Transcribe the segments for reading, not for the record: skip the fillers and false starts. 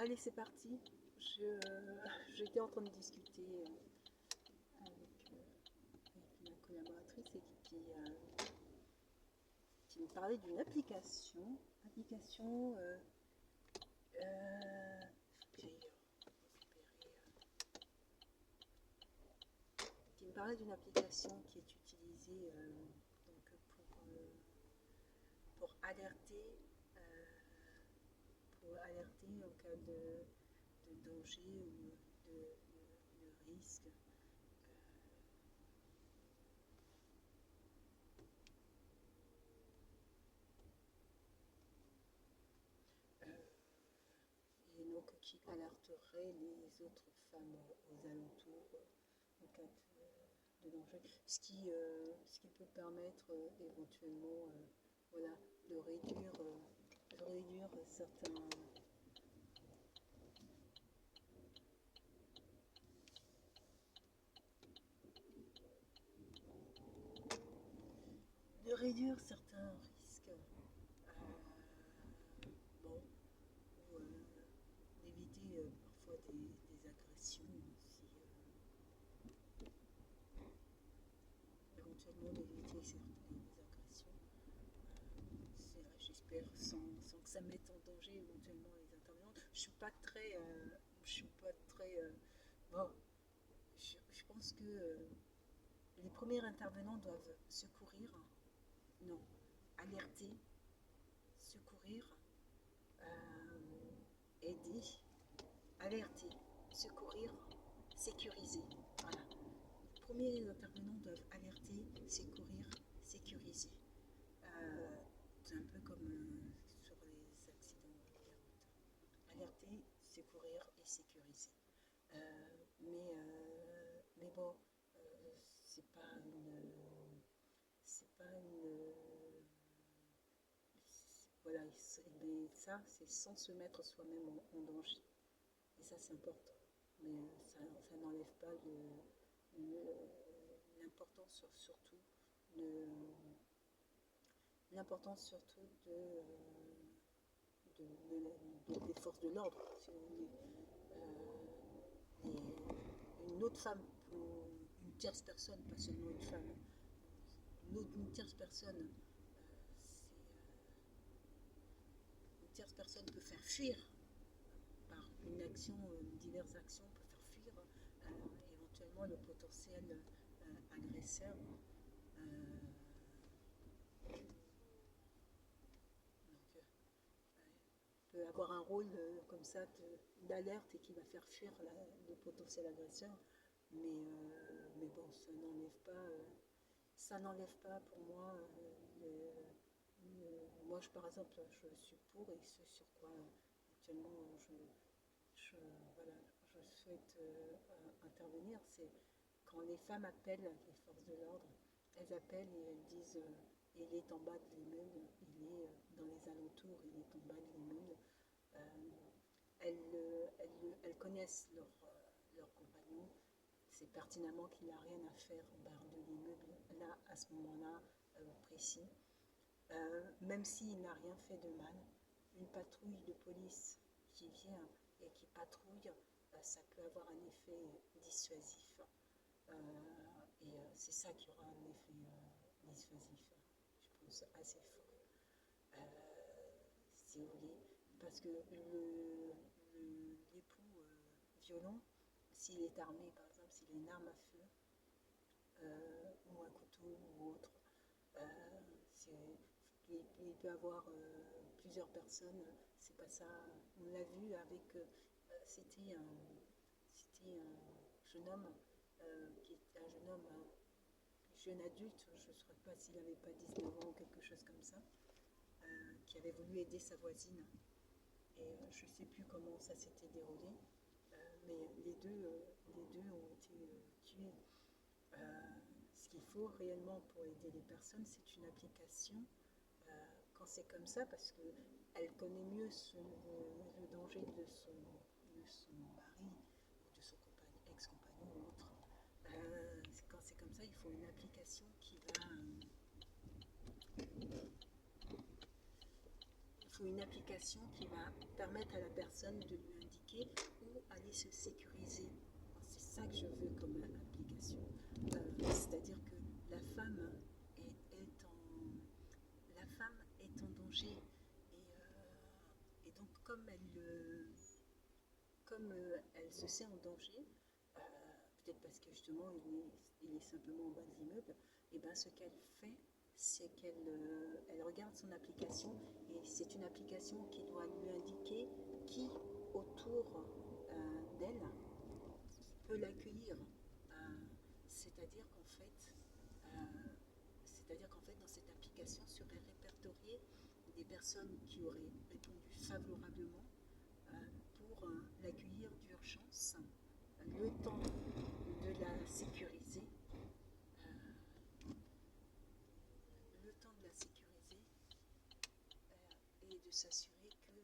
Allez, c'est parti. J'étais en train de discuter avec ma collaboratrice et qui me parlait d'une application. Qui me parlait d'une application qui est utilisée donc pour alerter, en cas de danger ou de risque. Et donc qui alerterait les autres femmes aux alentours en cas de danger, ce qui peut permettre éventuellement voilà, de réduire certains risques, bon, ou d'éviter parfois des agressions aussi, éventuellement d'éviter certaines agressions, j'espère sans que ça mette en danger éventuellement les intervenants. Je suis pas très bon, je pense que les premiers intervenants doivent secourir, non, alerter, secourir, aider, alerter, secourir, sécuriser. Voilà. Les premiers intervenants doivent alerter, secourir, sécuriser. C'est un peu comme sur les accidents de la route. Alerter, secourir et sécuriser. Mais bon, c'est pas une. C'est pas une. Voilà, mais ça, c'est sans se mettre soi-même en danger. Et ça, c'est important. Mais ça n'enlève pas l'importance surtout de des forces de l'ordre, si vous voulez. Une autre femme, une tierce personne, pas seulement une femme, une tierce personne, une tierce personne peut faire fuir par une action, diverses actions, peut faire fuir éventuellement le potentiel agresseur. Peut avoir un rôle comme ça d'alerte et qui va faire fuir le potentiel agresseur, mais bon, ça n'enlève pas pour moi moi par exemple je suis pour, et ce sur quoi actuellement voilà, je souhaite intervenir, c'est quand les femmes appellent les forces de l'ordre, elles appellent et elles disent il est en bas de l'immeuble, il est dans les alentours, il est en bas de l'immeuble. Elles connaissent leur compagnon, c'est pertinemment qu'il n'a rien à faire en bas de l'immeuble, là, à ce moment-là précis. Même s'il n'a rien fait de mal, une patrouille de police qui vient et qui patrouille, ça peut avoir un effet dissuasif. Et c'est ça qui aura un effet dissuasif, je pense, assez fort. Si vous voulez, parce que l'époux violent, s'il est armé, par exemple, s'il a une arme à feu, ou un couteau ou autre, il peut avoir plusieurs personnes, c'est pas ça. On l'a vu avec, c'était un jeune homme, qui était un jeune homme, jeune adulte, je ne saurais pas s'il n'avait pas 19 ans ou quelque chose comme ça, qui avait voulu aider sa voisine. Et je ne sais plus comment ça s'était déroulé, mais les deux ont été tués. Ce qu'il faut réellement pour aider les personnes, c'est une application quand c'est comme ça, parce qu'elle connaît mieux le danger de son mari ou de son ex-compagnon ou autre. Quand c'est comme ça, il faut une application qui va faut une application qui va permettre à la personne de lui indiquer où aller se sécuriser. C'est ça que je veux comme application. C'est-à-dire que la femme la femme est en danger. Et donc, comme elle se sait en danger, peut-être parce que justement il est simplement en bas de l'immeuble, et ben ce qu'elle fait, c'est qu'elle regarde son application, et c'est une application qui doit lui indiquer qui autour d'elle peut l'accueillir. C'est-à-dire qu'en fait, dans cette application seraient répertoriées des personnes qui auraient répondu favorablement pour l'accueillir d'urgence, le temps de la sécuriser, et de s'assurer que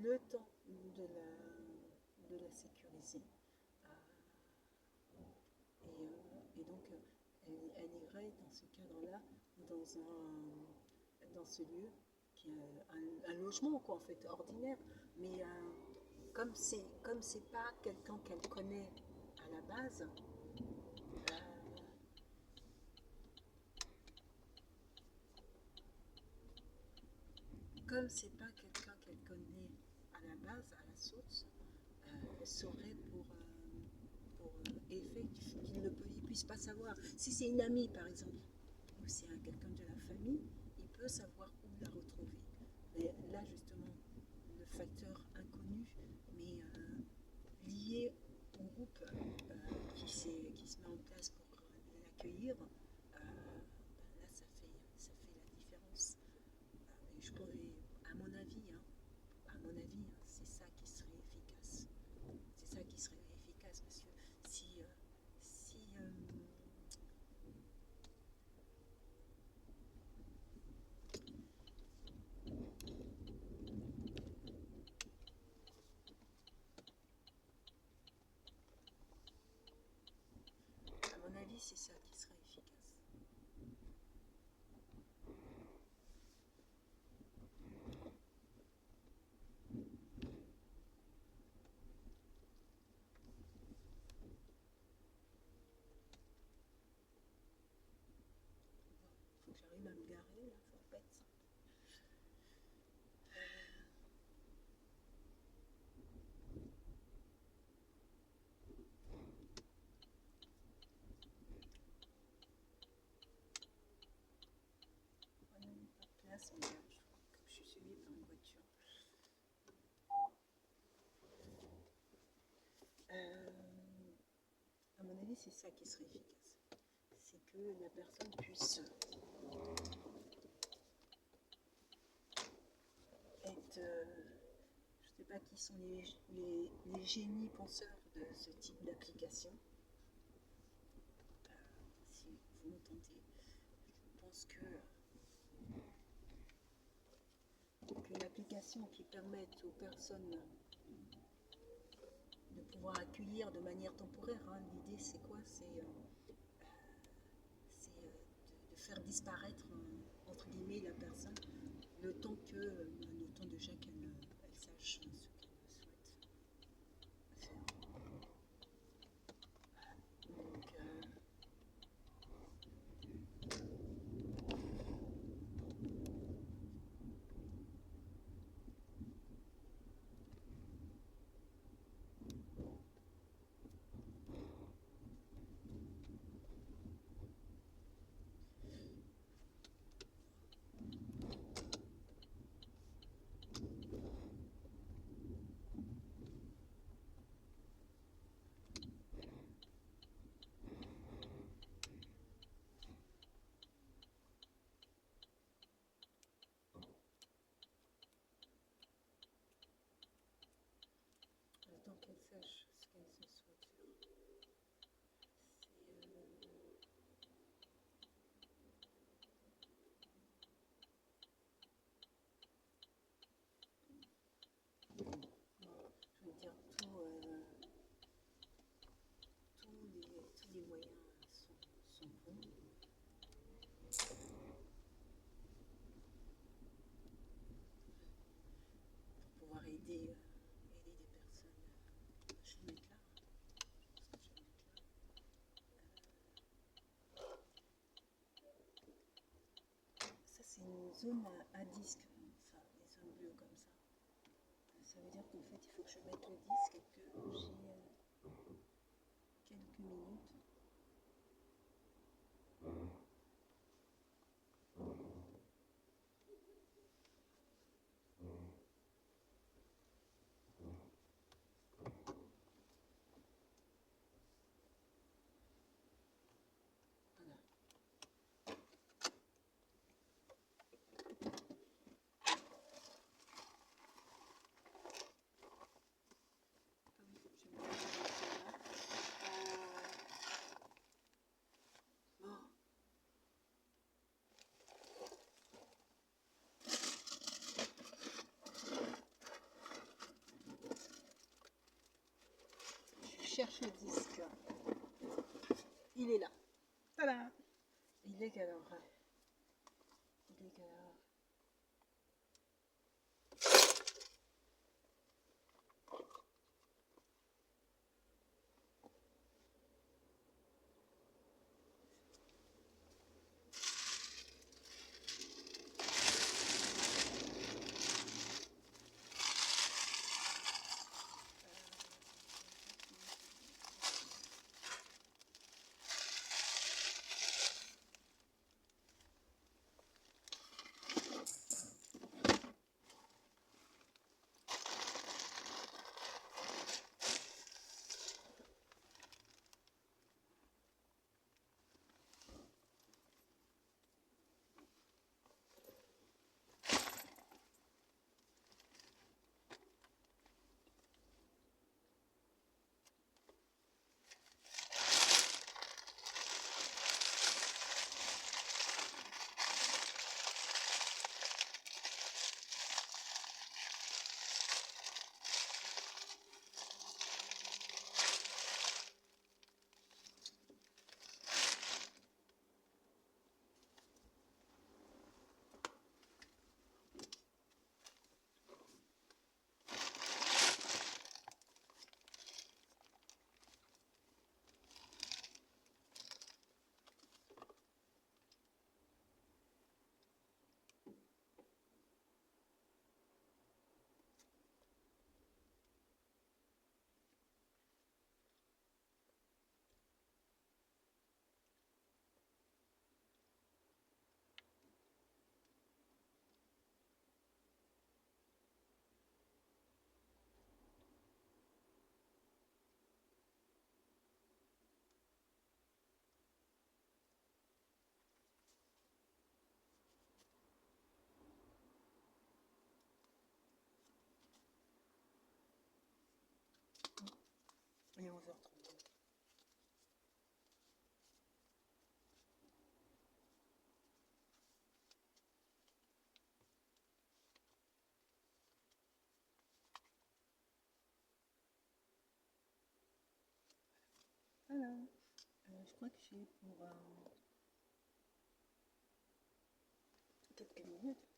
le temps de la sécuriser. Et donc, elle irait dans ce cadre-là, dans ce lieu, qui est un logement, quoi, en fait, ordinaire. Mais comme c'est pas quelqu'un qu'elle connaît à la base, comme c'est pas quelqu'un qu'elle connaît à la base, à la source, saurait pour effet qu'il ne puisse pas savoir. Si c'est une amie, par exemple, ou c'est quelqu'un de la famille, il peut savoir où la retrouver. Mais là, justement, le facteur inconnu, mais lié au groupe qui se met en place pour l'accueillir, là, ça fait la différence. Et je pourrais, à mon avis, c'est ça qui serait efficace. C'est ça qui serait efficace, parce que si à mon avis, c'est ça qui serait efficace. Faut que j'arrive à me garer, là, ça va pas être simple. Pas de place, mais je suis suivie par une voiture. À mon avis, c'est ça qui serait efficace. C'est que la personne puisse être... je ne sais pas qui sont les génies penseurs de ce type d'application. Si vous m'entendez, je pense qu'une application qui permette aux personnes de pouvoir accueillir de manière temporaire, hein, l'idée c'est quoi? C'est de faire disparaître, entre guillemets, la personne, le temps déjà qu'elle sache ce qu'elle souhaite faire. Donc, le temps qu'elle sache ce qu'elle se souhaite faire. Je vais dire tout tampon pour pouvoir aider des personnes. Je vais le mettre là. Je pense que je vais le mettre là. Ça, c'est une zone à disque, enfin, les zones bleues comme ça. Ça veut dire qu'en fait, il faut que je mette le disque et que j'ai quelques minutes. Voilà. Je vais mettre là. Bon. Je cherche le disque. Il est là. Voilà. Il est quelle heure? Il est quelle heure? Il est 11h30. Voilà. Je crois que j'ai pour quelques minutes.